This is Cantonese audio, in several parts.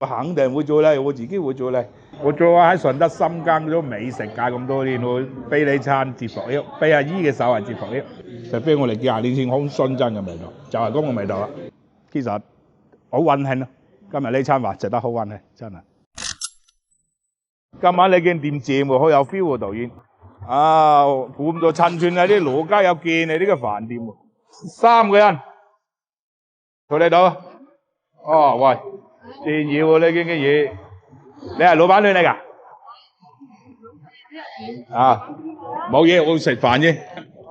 我肯定會做咧，我自己會做咧。我做喺順德深耕咗美食界咁多年，我俾你餐接服益，俾阿姨嘅手係接服益，就俾我哋幾廿年前好純真嘅味道，就係咁嘅味道啦。其實好溫馨咯，今日呢餐飯食得好溫馨，真係。今晚你見店正喎，好有 feel 喎，導演。啊，估唔到陳村啊啲羅家有見你呢個飯店喎，3個人，睇得到？哦，喂，正嘢喎呢件嘅嘢，你係老闆娘嚟㗎？啊，冇嘢，我食飯啫。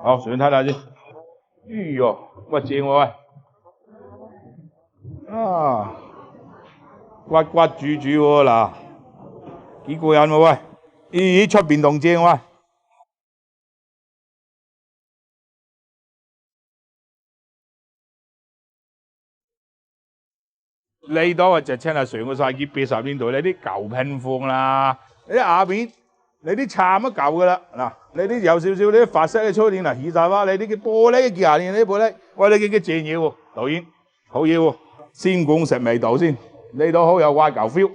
好，上睇下先。哎喲，喂，正喎喂。啊，骨骨煮煮喎嗱，幾過癮喎喂！咦，出邊仲正喂！呢度啊，就真係上個世紀80年代呢啲舊拼貨啦，你啲下邊你啲慘都舊噶啦，嗱，你啲有少少你啲法式嘅粗點嗱，二大花你啲嘅玻璃幾廿年呢啲玻璃，喂你幾正嘢喎，導演好嘢喎，先講食味道先，呢度好有懷舊 feel，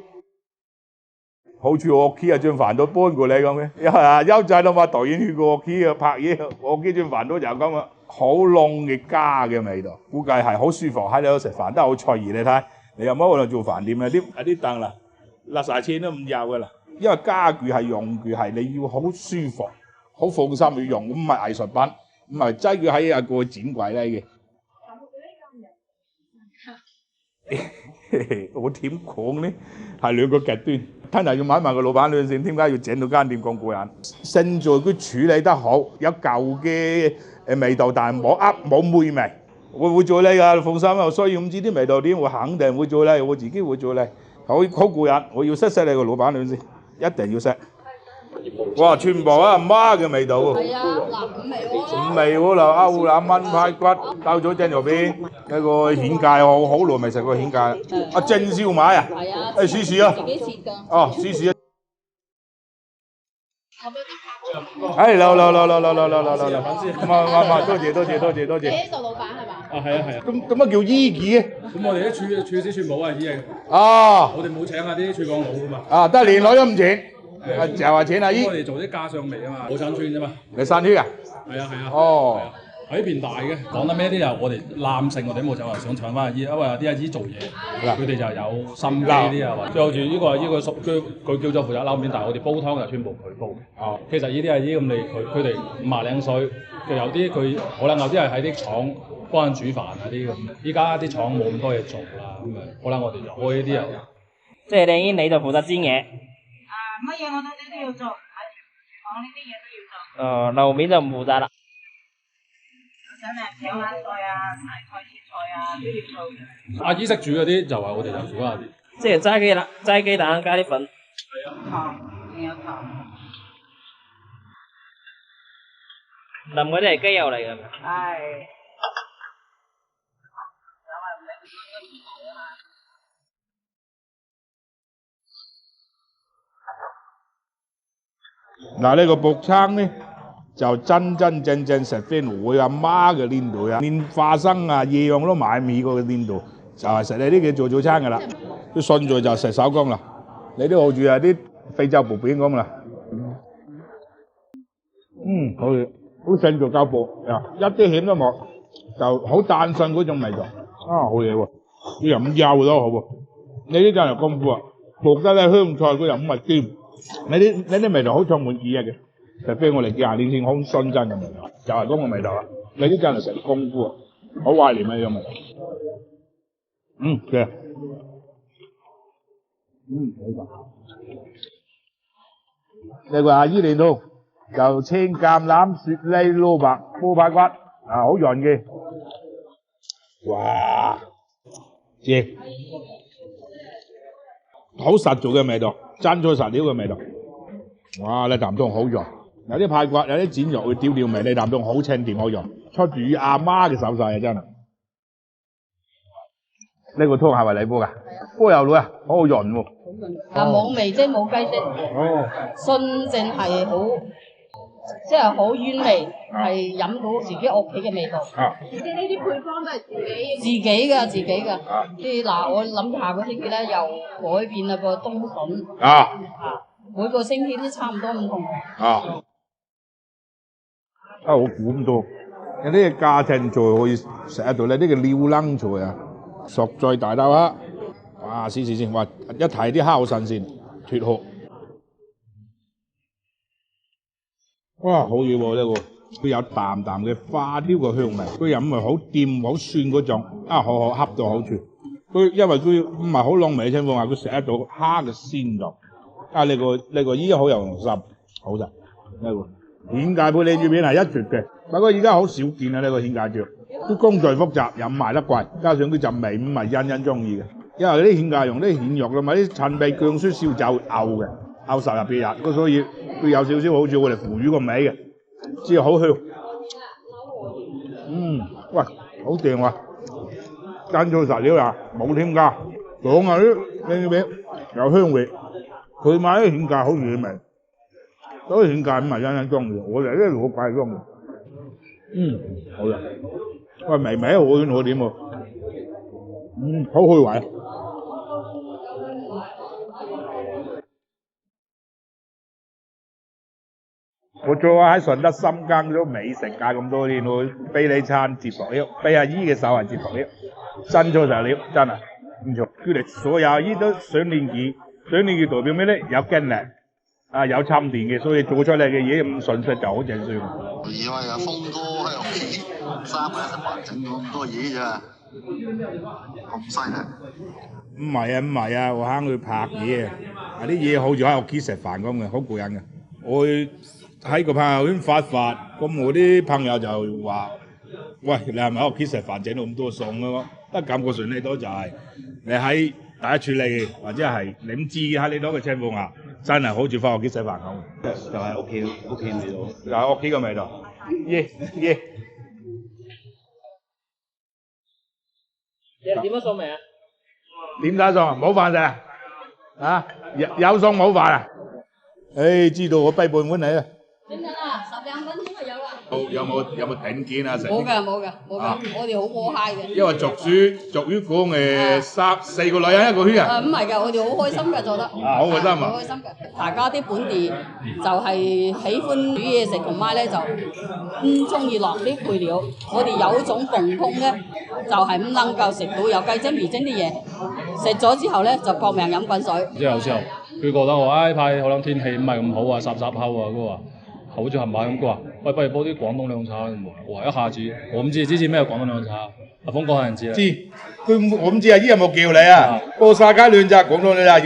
好似我屋企啊張飯都搬過嚟咁嘅，優仔都話導演去過屋企啊拍嘢，我屋企張飯都就咁啊，好濃嘅家嘅味道，估計係好舒服喺度食飯，都好隨意你睇。你有冇可能做飯店啊？啲凳啦，甩晒錢都唔有噶啦，因為家具係用具係你要好舒服、好放心去用，唔係藝術品，唔係擠佢喺個展櫃嚟嘅。我點講呢？係兩個極端，真係要問個老闆娘先，點解要整到間店咁過癮？勝在佢處理得好，有舊嘅味道，但係冇霉味。我會做呢㗎，放心啊！所以唔知啲味道點，我肯定會做呢，我自己會做呢，好過癮。我要識你個老闆娘先，一定要識。哇！全部啊媽嘅味道喎。係啊，嗱五味喎，嗱歐腩炆排骨，兜咗蒸肉片，一個蜆芥，我好耐未食過蜆芥。啊蒸燒賣啊？係啊。試試啊！自己切㗎。哦，試試啊！哎，嚟，多謝。你做老闆係嘛？啊，係啊。咁乜叫醫記嘅？咁我哋啲廚師全部係醫嘅。哦。我哋冇請下啲廚房佬㗎嘛。啊，得連女都唔請，就話請阿姨。我哋做啲家常味啊嘛，冇山村啫嘛。你山區啊？係啊。哦。喺邊大嘅，講得咩啲又我哋男性，我哋冇就話想搶翻阿姨，因為啲阿姨做嘢，佢哋就有心機啲啊，即係好似呢個佢叫做負責撈麵，但係我哋煲湯就全部佢煲嘅。哦，其實呢啲阿姨咁佢哋50零歲，就有啲佢可能有啲係喺啲廠幫人煮飯啊啲咁。依家啲廠冇咁多嘢做啦，咁啊可能我哋就開呢啲又。即係你就負責煎嘢。乜嘢我都要做，講呢啲嘢都要做。樓面就唔負責啦。想嚟炒下菜啊，洗菜切菜啊都要做。阿姨識煮嗰啲就話我哋就煮下啲。即係齋雞蛋加啲粉。係啊。糖，仲有糖。淋嗰啲係雞油嚟㗎。係。嗱呢個薄撐咧，就真正食翻我阿媽嘅年代啊，連花生啊、椰樣都買米嗰個年代，就係食你呢嘅做早餐㗎啦。啲順序就食手工啦，你都好似係啲非洲薄片咁啦。好嘢，好順序夠薄啊，一啲險都冇，就好單純嗰種味道。好嘢喎，佢又唔幼都好喎，你呢真係功夫啊，薄得咧香菜佢又唔係甜。你啲味道好充滿記憶嘅，就非我哋幾廿年前好純真嘅味道，就係咁嘅味道啦。你啲真係食功夫啊，好懷念呢種味道。嘅，好食。呢個阿姨嚟到就青橄欖、雪梨、蘿蔔、煲排骨，好潤嘅。哇，正，好實在嘅味道。真材實料嘅味道，哇！你啖湯好潤，有啲排骨，有啲剪肉會吊味，你啖湯好清甜好潤，出自於阿媽嘅手勢啊！真係。呢個湯係咪你煲㗎？煲油女啊，好潤喎。冇味啫，冇雞精。純正係好即係好原味，係飲到自己屋企嘅味道。而且呢啲配方都係自己㗎。啲嗱，我諗下個星期咧又改變啦個冬筍。每個星期都差唔多唔同。我估唔到，有啲家庭菜可以食得到咧，呢個撩楞菜啊，索在大豆蝦，哇！試先，哇！一睇啲蝦好新鮮，脫殼，哇！好嘢喎呢個，佢有淡淡嘅花雕嘅香味，佢飲係好甜好酸嗰種，好恰到好處。佢因為佢唔係好濃味嘅情況下，佢食得到蝦嘅鮮度。呢個依家好有用心，好食呢個。蜆芥配你煮片係一絕嘅，不過而家好少見啦呢個蜆芥醬，啲工序複雜又賣得貴，加上佢陣味唔係人人中意嘅，因為啲蜆芥用啲蜆肉同埋啲陳皮薑酸燒酒漚嘅，漚10日8日，所以佢有少少好似我哋腐乳個味嘅，之後好香。喂，好正喎！真材實料啊，冇添加，講啊啲靚餅有香味，佢買啲蜆芥好野味。所以蜆芥唔係人人中意，我哋呢攞怪中意。好啦，喂，微微好點喎？好開胃。我做喺順德深耕咗美食界咁多年，我俾你餐接薄料，俾阿姨嘅手係接薄料，真材實料，真係唔錯。佢哋所有阿姨都上年紀代表咩咧？有經歷。有沉澱嘅，所以做出嚟嘅嘢咁順勢就好正常。以為阿峰哥喺屋企3個人食飯整咁多嘢咋，咁犀利？唔係啊，我慳佢拍嘢啊！啲嘢好似喺屋企食飯咁嘅，好過癮嘅。我喺個朋友圈發，咁我啲朋友就話：喂，你係咪喺屋企食飯整到咁多餸咯？得感覺上呢度就係你喺第一處理或者係你唔知喺呢度嘅情況下。真係好似翻屋企食飯咁，就係屋企味道，就係屋企嘅味道。耶！你點樣餸未啊？點解餸？冇飯食啊？有餸冇飯啊？知道我俾半碗你啊！整緊啦，10零分鐘就有啦。有冇頂件啊？食冇㗎，我哋好和諧嘅。因為俗語講4個女人1個圈啊。唔係㗎，我哋好開心㗎做得。好開心啊！好開心㗎，大家啲本地就係喜歡煮嘢食，同埋咧就唔中意落啲配料。我哋有一種共通咧，就係唔能夠食到有雞精、魚精啲嘢，食咗之後咧就搏命飲滾水。即係有時候佢覺得我排可能天氣唔係咁好啊，霎口啊，佢話。好似冚埋咁，佢話：喂，不如煲啲廣東涼茶咁喎。我話一下子，我唔知之前咩廣東涼茶。阿峰哥可能知啦。我唔知阿姨有冇叫你啊？煲沙雞暖茶廣東涼茶要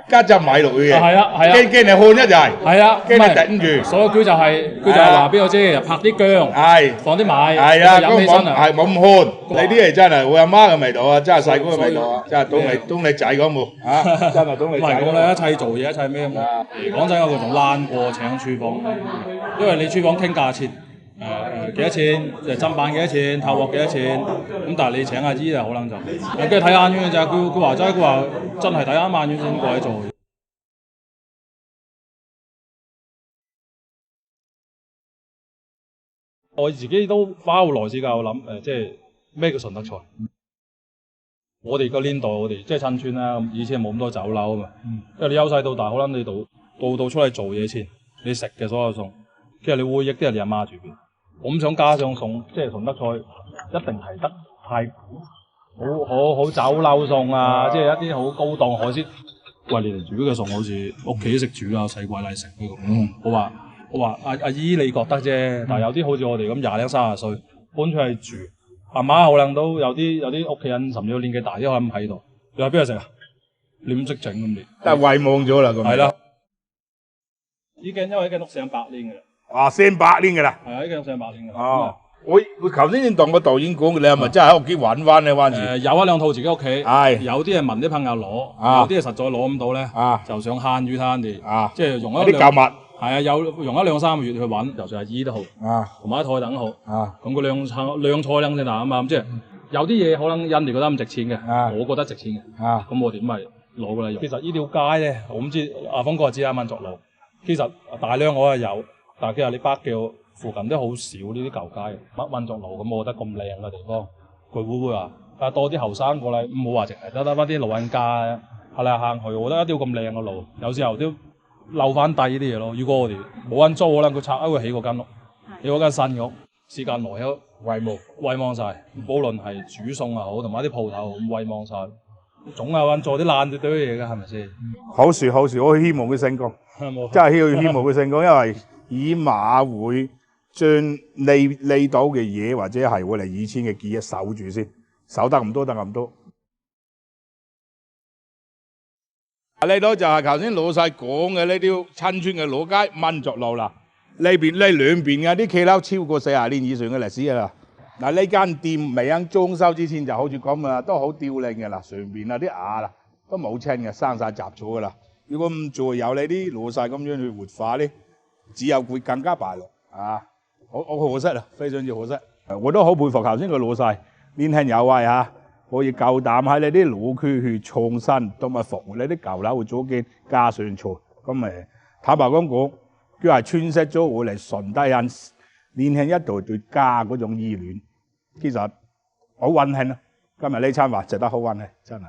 加浸米落去嘅。係啊。驚你看一就係。係啊。驚你頂住。所以佢就係話俾我知，拍啲薑，放啲米，飲起身啊。冇咁乾。你啲係真係我阿媽嘅味道啊！真係細個嘅味道啊！真係當你仔咁喎。真係當你仔。唔係我哋一齊做嘢一齊咩咁。講真，我仲懶過請廚房，因為你廚房傾價錢，幾多錢，砧板幾多錢，頭鑊幾多錢，咁但係你請阿姨就可能就，跟住睇眼緣嘅咋，佢話齋，佢話真係睇眼緣先過嚟做。我自己都花好耐時間我諗，即係咩叫順德菜？我哋個年代，我哋即係親村啦，以前冇咁多酒樓啊嘛，因為你由細到大，可能你到出嚟做嘢前，你食嘅所有餸，其實你會憶啲係你阿媽煮嘅。我唔想加上餸，即係順德菜一定係得太好酒樓餸啊，即係一啲好高檔海鮮。喂，你哋煮嘅餸好似屋企食煮啊，使鬼嚟食呢個。我話阿姨你覺得啫，但係有啲好似我哋咁20零30歲搬出去住，阿媽可能都有啲屋企人甚至年紀大啲可能喺度，你話邊度食啊？你唔識整咁你，但係遺忘咗啦咁。係啦，因為呢間屋成100年嘅啦。成100年嘅啦。係啊，呢間屋成100年嘅。哦，我頭先先同個導演講，你係咪真係喺屋企揾翻呢番薯？有一兩套自己屋企，有啲係問啲朋友攞，有啲係實在攞唔到咧，就想慳魚攤啲，即係用一啲舊物。係啊，用1、2、3個月去揾，就算係醫都好，同埋台等好，咁個量菜量先大啊嘛，即係有啲嘢可能人哋覺得唔值錢嘅，我覺得值錢嘅，咁我哋咪攞過嚟用。其實呢條街咧，我唔知阿峰哥知啱啱作路，其實大量我係有，但係其實你北滘附近都好少呢啲舊街，乜民族路咁，我覺得咁靚嘅地方，佢會唔會話多啲後生過嚟？唔好話淨係得翻啲老人家行嚟行去，我覺得一定要咁靚嘅路，有時候都留翻低呢啲嘢咯。如果我哋冇人租，可能佢拆開佢起嗰間屋，起嗰間新屋，時間耐咗遺忘晒，無論係煮餸又好，同埋啲鋪頭遺忘晒，總有人做啲爛啲嘢㗎，係咪先？好事好事，我希望佢成功，真係希望佢成功，因為起碼會將呢度嘅嘢或者係我哋以前嘅記憶守住先，守得咁多得咁多。呢度就係頭先老細講嘅呢條親村嘅老街民族路啦。呢兩邊嘅啲企樓超過40年以上嘅歷史㗎啦。嗱，呢間店未肯裝修之前就好似咁啊，都好凋零嘅啦，上邊啊啲瓦啦都冇清嘅，生晒雜草㗎啦。如果唔再有你啲老細咁樣去活化咧，只有會更加敗落啊！好可惜啊，非常之可惜。我都好佩服頭先個老細，年輕有為嚇，可以夠膽喺你啲老區去創新，同埋服務你啲舊樓去做件家常菜。咁坦白咁講，佢係詮釋咗我哋順德人年輕一代對家嗰種依戀。其實好溫馨啊！今日呢餐飯食得好溫馨，真係。